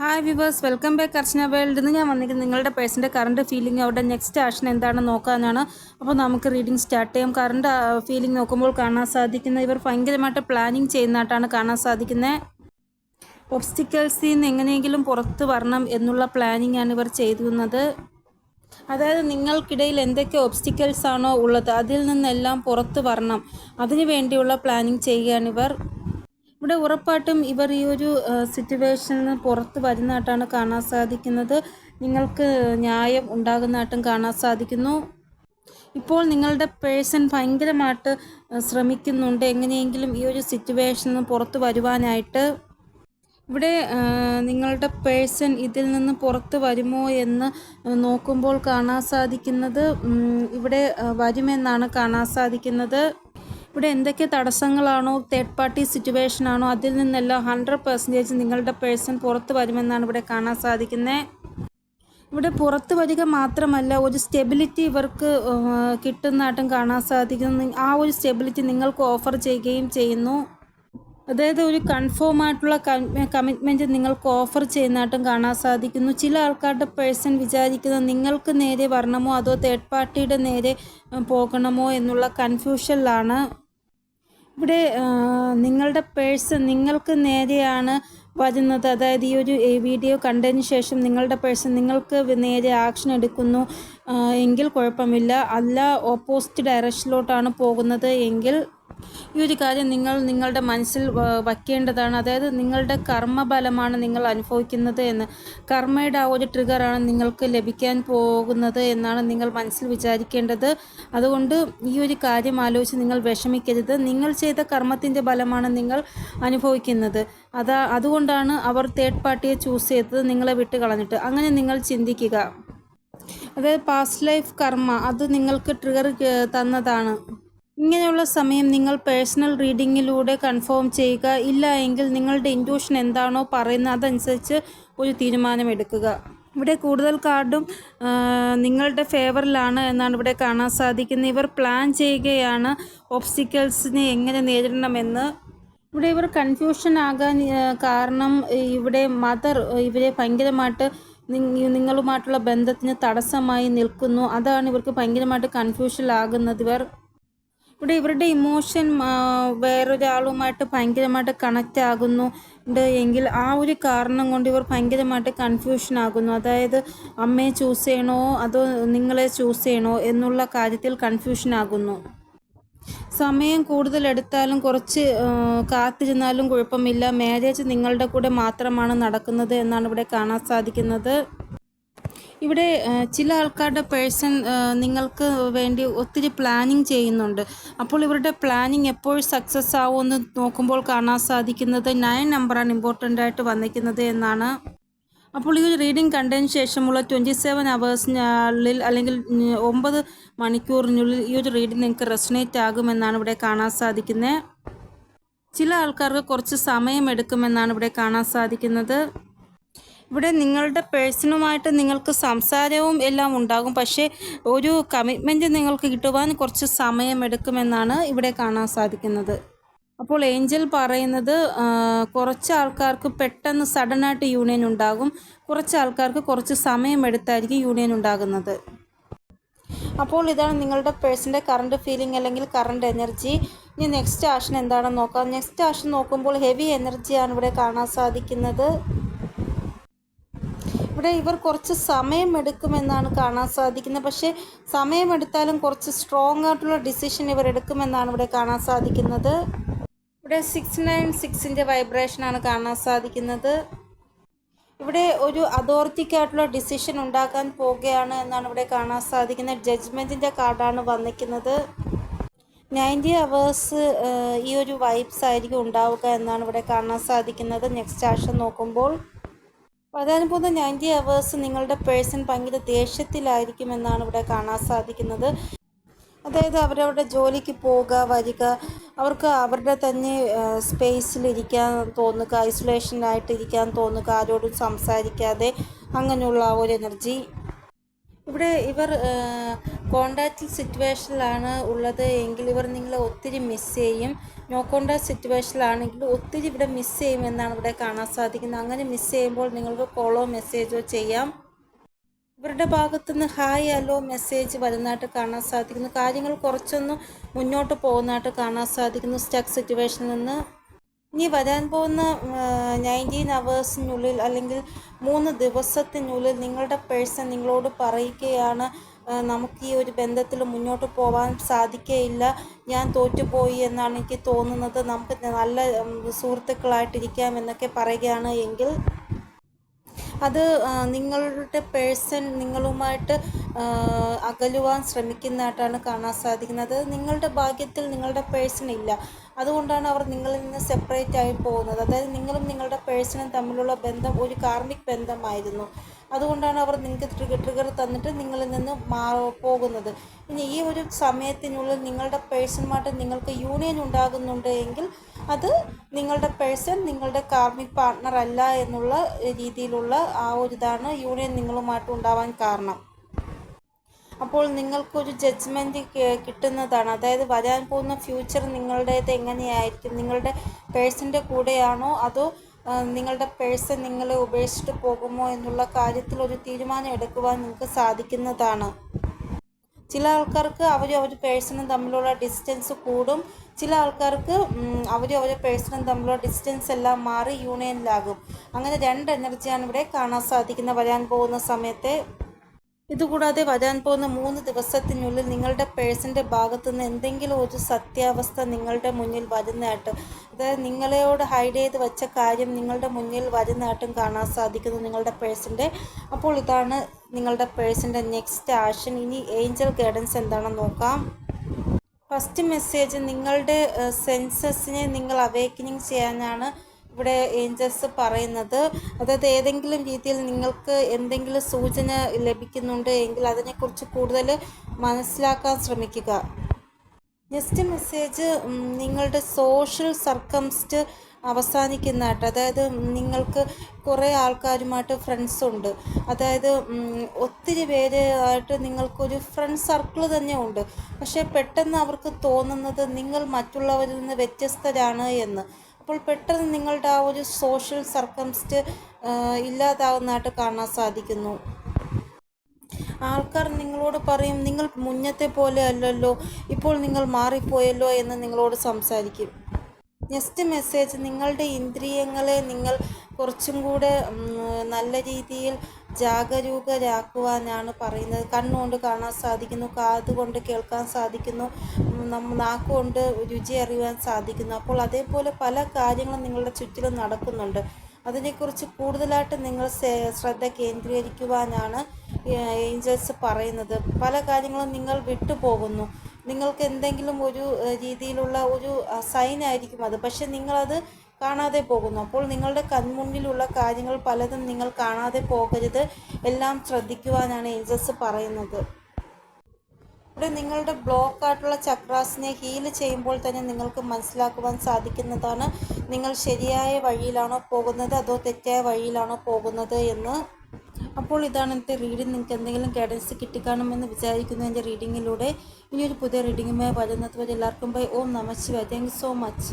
Hi viewers, welcome back അർച്ചന world. ഇന്ന് ഞാൻ വന്നിരിക്കുന്നത് നിങ്ങളുടെ പേഴ്സൻ്റെ കറണ്ട് ഫീലിംഗ് അവരുടെ നെക്സ്റ്റ് ആക്ഷൻ എന്താണെന്ന് നോക്കാനാണ്. അപ്പോൾ നമുക്ക് റീഡിംഗ് സ്റ്റാർട്ട് ചെയ്യാം. കറണ്ട് ഫീലിംഗ് നോക്കുമ്പോൾ കാണാൻ സാധിക്കുന്നത് ഇവർ ഭയങ്കരമായിട്ട് പ്ലാനിങ് ചെയ്യുന്നതായിട്ടാണ് കാണാൻ സാധിക്കുന്നത്. ഒബ്സ്റ്റിക്കൽസിൽ നിന്ന് എങ്ങനെയെങ്കിലും പുറത്ത് വരണം എന്നുള്ള പ്ലാനിങ് ആണ് ഇവർ ചെയ്തിരുന്നത്. അതായത് നിങ്ങൾക്കിടയിൽ എന്തൊക്കെ ഒബ്സ്റ്റിക്കൽസ് ആണോ ഉള്ളത് അതിൽ നിന്നെല്ലാം പുറത്ത് വരണം, അതിനു വേണ്ടിയുള്ള പ്ലാനിങ് ചെയ്യുകയാണിവർ. ഇവിടെ ഉറപ്പായിട്ടും ഇവർ ഈ ഒരു സിറ്റുവേഷനിൽ നിന്ന് പുറത്ത് വരുന്നതായിട്ടാണ് കാണാൻ സാധിക്കുന്നത്. നിങ്ങൾക്ക് ന്യായം ഉണ്ടാകുന്നതായിട്ടും കാണാൻ സാധിക്കുന്നു. ഇപ്പോൾ നിങ്ങളുടെ പേഴ്സൺ ഭയങ്കരമായിട്ട് ശ്രമിക്കുന്നുണ്ട് എങ്ങനെയെങ്കിലും ഈ ഒരു സിറ്റുവേഷനിൽ നിന്ന് പുറത്ത് വരുവാനായിട്ട്. ഇവിടെ നിങ്ങളുടെ പേഴ്സൺ ഇതിൽ നിന്ന് പുറത്ത് വരുമോ എന്ന് നോക്കുമ്പോൾ കാണാൻ സാധിക്കുന്നത് ഇവിടെ വരുമെന്നാണ് കാണാൻ സാധിക്കുന്നത്. ഇവിടെ എന്തൊക്കെ തടസ്സങ്ങളാണോ, തേർഡ് പാർട്ടി സിറ്റുവേഷൻ ആണോ, അതിൽ നിന്നെല്ലാം 100% നിങ്ങളുടെ പേഴ്സൺ പുറത്ത് വരുമെന്നാണ് ഇവിടെ കാണാൻ സാധിക്കുന്നത്. ഇവിടെ പുറത്ത് വരിക മാത്രമല്ല, ഒരു സ്റ്റെബിലിറ്റി ഇവർക്ക് കിട്ടുന്നതായിട്ടും കാണാൻ സാധിക്കുന്നു. ആ ഒരു സ്റ്റെബിലിറ്റി നിങ്ങൾക്ക് ഓഫർ ചെയ്യുകയും ചെയ്യുന്നു. അതായത് ഒരു കൺഫേം ആയിട്ടുള്ള കമ്മിറ്റ്മെൻറ്റ് നിങ്ങൾക്ക് ഓഫർ ചെയ്യുന്നതായിട്ടും കാണാൻ സാധിക്കുന്നു. ചില ആൾക്കാരുടെ പേഴ്സൺ വിചാരിക്കുന്നത് നിങ്ങൾക്ക് നേരെ വരണമോ അതോ തേർഡ് പാർട്ടിയുടെ നേരെ പോകണമോ എന്നുള്ള കൺഫ്യൂഷനിലാണ്. ഇവിടെ നിങ്ങളുടെ പേഴ്സൺ നിങ്ങൾക്ക് നേരെയാണ് വരുന്നത്. അതായത് ഈ ഒരു വീഡിയോ കണ്ടതിന് ശേഷം നിങ്ങളുടെ പേഴ്സൺ നിങ്ങൾക്ക് നേരെ ആക്ഷൻ എടുക്കുന്നു എങ്കിൽ കുഴപ്പമില്ല. അല്ല ഓപ്പോസിറ്റ് ഡയറക്ഷനിലോട്ടാണ് പോകുന്നത് എങ്കിൽ ഈ ഒരു കാര്യം നിങ്ങളുടെ മനസ്സിൽ വയ്ക്കേണ്ടതാണ്. അതായത് നിങ്ങളുടെ കർമ്മഫലമാണ് നിങ്ങൾ അനുഭവിക്കുന്നത് എന്ന്, കർമ്മയുടെ ആ ഒരു ട്രിഗറാണ് നിങ്ങൾക്ക് ലഭിക്കാൻ പോകുന്നത് എന്നാണ് നിങ്ങൾ മനസ്സിൽ വിചാരിക്കേണ്ടത്. അതുകൊണ്ട് ഈ ഒരു കാര്യം ആലോചിച്ച് നിങ്ങൾ വിഷമിക്കരുത്. നിങ്ങൾ ചെയ്ത കർമ്മത്തിൻ്റെ ഫലമാണ് നിങ്ങൾ അനുഭവിക്കുന്നത്. അതുകൊണ്ടാണ് അവർ തേർഡ് പാർട്ടിയെ ചൂസ് ചെയ്തത് നിങ്ങളെ വിട്ട് കളഞ്ഞിട്ട്. അങ്ങനെ നിങ്ങൾ ചിന്തിക്കുക. അതായത് പാസ്റ്റ് ലൈഫ് കർമ്മ അത് നിങ്ങൾക്ക് ട്രിഗർ തന്നതാണ്. ഇങ്ങനെയുള്ള സമയം നിങ്ങൾ പേഴ്സണൽ റീഡിങ്ങിലൂടെ കൺഫേം ചെയ്യുക. ഇല്ല എങ്കിൽ നിങ്ങളുടെ ഇൻറ്റ്യൂഷൻ എന്താണോ പറയുന്നത് അതനുസരിച്ച് ഒരു തീരുമാനമെടുക്കുക. ഇവിടെ കൂടുതൽ കാർഡും നിങ്ങളുടെ ഫേവറിലാണ് എന്നാണ് ഇവിടെ കാണാൻ സാധിക്കുന്നത്. ഇവർ പ്ലാൻ ചെയ്യുകയാണ് ഒബ്സ്റ്റിക്കൽസിനെ എങ്ങനെ നേരിടണമെന്ന്. ഇവിടെ ഇവർ കൺഫ്യൂഷൻ ആകാൻ കാരണം ഇവിടെ മദർ ഇവരെ ഭയങ്കരമായിട്ട് നിങ്ങളുമായിട്ടുള്ള ബന്ധത്തിന് തടസ്സമായി നിൽക്കുന്നു. അതാണ് ഇവർക്ക് ഭയങ്കരമായിട്ട് കൺഫ്യൂഷനിലാകുന്നത്. ഇവിടെ ഇവരുടെ ഇമോഷൻ വേറൊരാളുമായിട്ട് ഭയങ്കരമായിട്ട് കണക്റ്റ് ആകുന്നുണ്ട് എങ്കിൽ ആ ഒരു കാരണം കൊണ്ട് ഇവർ ഭയങ്കരമായിട്ട് കൺഫ്യൂഷൻ ആകുന്നു. അതായത് അമ്മയെ ചൂസ് ചെയ്യണോ അതോ നിങ്ങളെ ചൂസ് ചെയ്യണോ എന്നുള്ള കാര്യത്തിൽ കൺഫ്യൂഷൻ ആകുന്നു. സമയം കൂടുതൽ എടുത്താലും കുറച്ച് കാത്തിരുന്നാലും കുഴപ്പമില്ല. മാരേജ് നിങ്ങളുടെ കൂടെ മാത്രമാണ് നടക്കുന്നത് എന്നാണ് ഇവിടെ കാണാൻ സാധിക്കുന്നത്. ഇവിടെ ചില ആൾക്കാരുടെ പേഴ്സൺ നിങ്ങൾക്ക് വേണ്ടി ഒത്തിരി പ്ലാനിങ് ചെയ്യുന്നുണ്ട്. അപ്പോൾ ഇവരുടെ പ്ലാനിങ് എപ്പോൾ സക്സസ് ആവുമെന്ന് നോക്കുമ്പോൾ കാണാൻ സാധിക്കുന്നത് 9 നമ്പറാണ് ഇമ്പോർട്ടൻ്റ് ആയിട്ട് വന്നിരിക്കുന്നത് എന്നാണ്. അപ്പോൾ ഈ ഒരു റീഡിംഗ് കണ്ടതിന് ശേഷമുള്ള 27 അവേഴ്സിനുള്ളിൽ അല്ലെങ്കിൽ 9 മണിക്കൂറിനുള്ളിൽ ഈ ഒരു റീഡിംഗ് നിങ്ങൾക്ക് റെസൊനേറ്റ് ആകുമെന്നാണ് ഇവിടെ കാണാൻ സാധിക്കുന്നത്. ചില ആൾക്കാർക്ക് കുറച്ച് സമയമെടുക്കുമെന്നാണ് ഇവിടെ കാണാൻ സാധിക്കുന്നത്. ഇവിടെ നിങ്ങളുടെ പേഴ്സണുമായിട്ട് നിങ്ങൾക്ക് സംസാരവും എല്ലാം ഉണ്ടാകും, പക്ഷേ ഒരു കമ്മിറ്റ്മെൻറ്റ് നിങ്ങൾക്ക് കിട്ടുവാൻ കുറച്ച് സമയമെടുക്കുമെന്നാണ് ഇവിടെ കാണാൻ സാധിക്കുന്നത്. അപ്പോൾ ഏഞ്ചൽ പറയുന്നത് കുറച്ച് ആൾക്കാർക്ക് പെട്ടെന്ന് സഡനായിട്ട് യൂണിയൻ ഉണ്ടാകും, കുറച്ച് ആൾക്കാർക്ക് കുറച്ച് സമയമെടുത്തായിരിക്കും യൂണിയൻ ഉണ്ടാകുന്നത്. അപ്പോൾ ഇതാണ് നിങ്ങളുടെ പേഴ്സൻ്റെ കറണ്ട് ഫീലിംഗ് അല്ലെങ്കിൽ കറണ്ട് എനർജി. ഇനി നെക്സ്റ്റ് ആക്ഷൻ എന്താണെന്ന് നോക്കാം. നെക്സ്റ്റ് ആക്ഷൻ നോക്കുമ്പോൾ ഹെവി എനർജിയാണ് ഇവിടെ കാണാൻ സാധിക്കുന്നത്. ഇവിടെ ഇവർ കുറച്ച് സമയമെടുക്കുമെന്നാണ് കാണാൻ സാധിക്കുന്നത്, പക്ഷേ സമയമെടുത്താലും കുറച്ച് സ്ട്രോങ് ആയിട്ടുള്ള ഡിസിഷൻ ഇവർ എടുക്കുമെന്നാണ് ഇവിടെ കാണാൻ സാധിക്കുന്നത്. ഇവിടെ 696ൻ്റെ വൈബ്രേഷനാണ് കാണാൻ സാധിക്കുന്നത്. ഇവിടെ ഒരു അതോറിറ്റിക്കായിട്ടുള്ള ഡിസിഷൻ ഉണ്ടാക്കാൻ പോവുകയാണ് എന്നാണ് ഇവിടെ കാണാൻ സാധിക്കുന്നത്. ജഡ്ജ്മെൻറ്റിൻ്റെ കാർഡാണ് വന്നിരിക്കുന്നത്. 90 അവേഴ്സ് ഈ ഒരു വൈബ്സ് ആയിരിക്കും ഉണ്ടാവുക എന്നാണ് ഇവിടെ കാണാൻ സാധിക്കുന്നത്. നെക്സ്റ്റ് ആക്ഷൻ നോക്കുമ്പോൾ വരാൻ പോകുന്ന 90 അവേഴ്സ് നിങ്ങളുടെ പേഴ്സൺ ഭയങ്കര ദേഷ്യത്തിലായിരിക്കുമെന്നാണ് ഇവിടെ കാണാൻ സാധിക്കുന്നത്. അതായത് അവരവരുടെ ജോലിക്ക് പോവുക വരിക, അവർക്ക് അവരുടെ തന്നെ സ്പേസിലിരിക്കാൻ തോന്നുക, ഐസൊലേഷനായിട്ട് ഇരിക്കാൻ തോന്നുക, ആരോടും സംസാരിക്കാതെ അങ്ങനെയുള്ള ഒരു എനർജി. ഇവിടെ ഇവർ കോണ്ടാക്റ്റ് സിറ്റുവേഷനിലാണ് ഉള്ളത് എങ്കിൽ ഇവർ നിങ്ങളെ ഒത്തിരി മിസ് ചെയ്യും. നോ കോണ്ടാക്ട് സിറ്റുവേഷനിലാണെങ്കിൽ ഒത്തിരി ഇവിടെ മിസ് ചെയ്യുമെന്നാണ് ഇവിടെ കാണാൻ സാധിക്കുന്നത്. അങ്ങനെ മിസ് ചെയ്യുമ്പോൾ നിങ്ങൾക്ക് കോളോ മെസ്സേജോ ചെയ്യാം. ഇവരുടെ ഭാഗത്തുനിന്ന് ഹായ് ഹലോ മെസ്സേജ് വരുന്നതായിട്ട് കാണാൻ സാധിക്കുന്നു. കാര്യങ്ങൾ കുറച്ചൊന്ന് മുന്നോട്ട് പോകുന്നതായിട്ട് കാണാൻ സാധിക്കുന്നു സ്റ്റക്ക് സിറ്റുവേഷനിൽ നിന്ന്. ഇനി വരാൻ പോകുന്ന 19 അവേഴ്സിനുള്ളിൽ അല്ലെങ്കിൽ 3 ദിവസത്തിനുള്ളിൽ നിങ്ങളുടെ പേഴ്സൺ നിങ്ങളോട് പറയുകയാണ്, നമുക്ക് ഈ ഒരു ബന്ധത്തിൽ മുന്നോട്ട് പോകാൻ സാധിക്കുകയില്ല, ഞാൻ തോറ്റുപോയി എന്നാണ് എനിക്ക് തോന്നുന്നത്, നമുക്ക് നല്ല സുഹൃത്തുക്കളായിട്ടിരിക്കാം എന്നൊക്കെ പറയുകയാണ് എങ്കിൽ അത് നിങ്ങളുടെ പേഴ്സൺ നിങ്ങളുമായിട്ട് അകലുവാൻ ശ്രമിക്കുന്നതായിട്ടാണ് കാണാൻ സാധിക്കുന്നത്. നിങ്ങളുടെ ഭാഗ്യത്തിൽ നിങ്ങളുടെ പേഴ്സൺ ഇല്ല, അതുകൊണ്ടാണ് അവർ നിങ്ങളിൽ നിന്ന് സെപ്പറേറ്റ് ആയി പോകുന്നത്. അതായത് നിങ്ങളും നിങ്ങളുടെ പേഴ്സണും തമ്മിലുള്ള ബന്ധം ഒരു കാർമിക് ബന്ധമായിരുന്നു. അതുകൊണ്ടാണ് അവർ നിങ്ങൾക്ക് ട്രിഗർ തന്നിട്ട് നിങ്ങളിൽ നിന്ന് പോകുന്നത്. ഇനി ഈ ഒരു സമയത്തിനുള്ളിൽ നിങ്ങളുടെ പേഴ്സണുമായിട്ട് നിങ്ങൾക്ക് യൂണിയൻ ഉണ്ടാകുന്നുണ്ട് എങ്കിൽ അത് നിങ്ങളുടെ പേഴ്സൺ നിങ്ങളുടെ കാർമിക് പാർട്ട്ണർ അല്ല എന്നുള്ള രീതിയിലുള്ള ആ ഒരു ഇതാണ് യൂണിയൻ നിങ്ങളുമായിട്ട് ഉണ്ടാവാൻ കാരണം. അപ്പോൾ നിങ്ങൾക്കൊരു ജഡ്ജ്മെൻറ്റ് കിട്ടുന്നതാണ്. അതായത് വരാൻ പോകുന്ന ഫ്യൂച്ചർ നിങ്ങളുടേത് എങ്ങനെയായിരിക്കും, നിങ്ങളുടെ പേഴ്സൻ്റെ കൂടെയാണോ അതോ നിങ്ങളുടെ പേഴ്സൺ നിങ്ങളെ ഉപേക്ഷിച്ചിട്ട് പോകുമോ എന്നുള്ള കാര്യത്തിൽ ഒരു തീരുമാനം എടുക്കുവാൻ നിങ്ങൾക്ക് സാധിക്കുന്നതാണ്. ചില ആൾക്കാർക്ക് അവരുടെ പേഴ്സണും തമ്മിലുള്ള ഡിസ്റ്റൻസ് കൂടും, ചില ആൾക്കാർക്ക് അവരുടെ പേഴ്സണും തമ്മിലുള്ള ഡിസ്റ്റൻസ് എല്ലാം മാറി യൂണിയനിലാകും. അങ്ങനെ 2 എനർജിയാണ് ഇവിടെ കാണാൻ സാധിക്കുന്ന വരാൻ പോകുന്ന സമയത്തെ. ഇതുകൂടാതെ വരാൻ പോകുന്ന 3 ദിവസത്തിനുള്ളിൽ നിങ്ങളുടെ പേഴ്സൻ്റെ ഭാഗത്തു നിന്ന് എന്തെങ്കിലും ഒരു സത്യാവസ്ഥ നിങ്ങളുടെ മുന്നിൽ വരുന്നതായിട്ട്, അതായത് നിങ്ങളോട് ഹൈഡ് ചെയ്ത് വെച്ച കാര്യം നിങ്ങളുടെ മുന്നിൽ വരുന്നതായിട്ടും കാണാൻ സാധിക്കുന്നു നിങ്ങളുടെ പേഴ്സൻ്റെ. അപ്പോൾ ഇതാണ് നിങ്ങളുടെ പേഴ്സൻ്റെ നെക്സ്റ്റ് ആക്ഷൻ. ഇനി ഏഞ്ചൽ ഗൈഡൻസ് എന്താണെന്ന് നോക്കാം. ഫസ്റ്റ് മെസ്സേജ്, നിങ്ങളുടെ സെൻസസിനെ നിങ്ങൾ അവേക്കനിങ് ചെയ്യാനാണ് ഇവിടെ ഏഞ്ചൽസ് പറയുന്നത്. അതായത് ഏതെങ്കിലും രീതിയിൽ നിങ്ങൾക്ക് എന്തെങ്കിലും സൂചന ലഭിക്കുന്നുണ്ട് എങ്കിൽ അതിനെക്കുറിച്ച് കൂടുതൽ മനസ്സിലാക്കാൻ ശ്രമിക്കുക. നെക്സ്റ്റ് മെസ്സേജ്, നിങ്ങളുടെ സോഷ്യൽ സർക്കംസ്റ്റ് അവസാനിക്കുന്നതായിട്ട്, അതായത് നിങ്ങൾക്ക് കുറേ ആൾക്കാരുമായിട്ട് ഫ്രണ്ട്സ് ഉണ്ട്, അതായത് ഒത്തിരി പേരായിട്ട് നിങ്ങൾക്കൊരു ഫ്രണ്ട് സർക്കിൾ തന്നെ ഉണ്ട്. പക്ഷേ പെട്ടെന്ന് അവർക്ക് തോന്നുന്നത് നിങ്ങൾ മറ്റുള്ളവരിൽ നിന്ന് വ്യത്യസ്തരാണ് എന്ന്. അപ്പോൾ പെട്ടെന്ന് നിങ്ങളുടെ ആ ഒരു സോഷ്യൽ സർക്കംസ്റ്റ് ഇല്ലാതാവുന്നതായിട്ട് കാണാൻ സാധിക്കുന്നു. ആൾക്കാർ നിങ്ങളോട് പറയും, നിങ്ങൾ മുന്നത്തെ പോലെ അല്ലല്ലോ, ഇപ്പോൾ നിങ്ങൾ മാറിപ്പോയല്ലോ എന്ന് നിങ്ങളോട് സംസാരിക്കും. നെക്സ്റ്റ് മെസ്സേജ്, നിങ്ങളുടെ ഇന്ദ്രിയങ്ങളെ നിങ്ങൾ കുറച്ചും കൂടെ നല്ല രീതിയിൽ ജാഗരൂകരാക്കുവാനാണ് പറയുന്നത്. കണ്ണുകൊണ്ട് കാണാൻ സാധിക്കുന്നു, കാതുകൊണ്ട് കേൾക്കാൻ സാധിക്കുന്നു, നാക്കുകൊണ്ട് രുചി അറിയാൻ സാധിക്കുന്നു. അപ്പോൾ അതേപോലെ പല കാര്യങ്ങളും നിങ്ങളുടെ ചുറ്റിലും നടക്കുന്നുണ്ട്. അതിനെക്കുറിച്ച് കൂടുതലായിട്ട് നിങ്ങൾ ശ്രദ്ധ കേന്ദ്രീകരിക്കുവാനാണ് ഏഞ്ചൽസ് പറയുന്നത്. പല കാര്യങ്ങളും നിങ്ങൾ വിട്ടുപോകുന്നു. നിങ്ങൾക്ക് എന്തെങ്കിലും ഒരു രീതിയിലുള്ള ഒരു സൈനായിരിക്കും അത്, പക്ഷെ നിങ്ങളത് കാണാതെ പോകുന്നു. അപ്പോൾ നിങ്ങളുടെ കൺമുന്നിലുള്ള കാര്യങ്ങൾ പലതും നിങ്ങൾ കാണാതെ പോകരുത്, എല്ലാം ശ്രദ്ധിക്കുവാനാണ് ഏഞ്ചൽസ് പറയുന്നത്. ഇവിടെ നിങ്ങളുടെ ബ്ലോക്കായിട്ടുള്ള ചക്രാസിനെ ഹീൽ ചെയ്യുമ്പോൾ തന്നെ നിങ്ങൾക്ക് മനസ്സിലാക്കുവാൻ സാധിക്കുന്നതാണ് നിങ്ങൾ ശരിയായ വഴിയിലാണോ പോകുന്നത് അതോ തെറ്റായ വഴിയിലാണോ പോകുന്നത് എന്ന്. അപ്പോൾ ഇതാണ് എൻ്റെ റീഡിങ്. നിങ്ങൾക്ക് എന്തെങ്കിലും ഗൈഡൻസ് കിട്ടിക്കാണുമെന്ന് വിചാരിക്കുന്നു എൻ്റെ റീഡിങ്ങിലൂടെ. ഇനിയൊരു പുതിയ റീഡിങ്ങുമായി വരുന്നത് വരെ എല്ലാവർക്കും ബൈ. ഓം നമഃ ശിവായ. Thank you so much.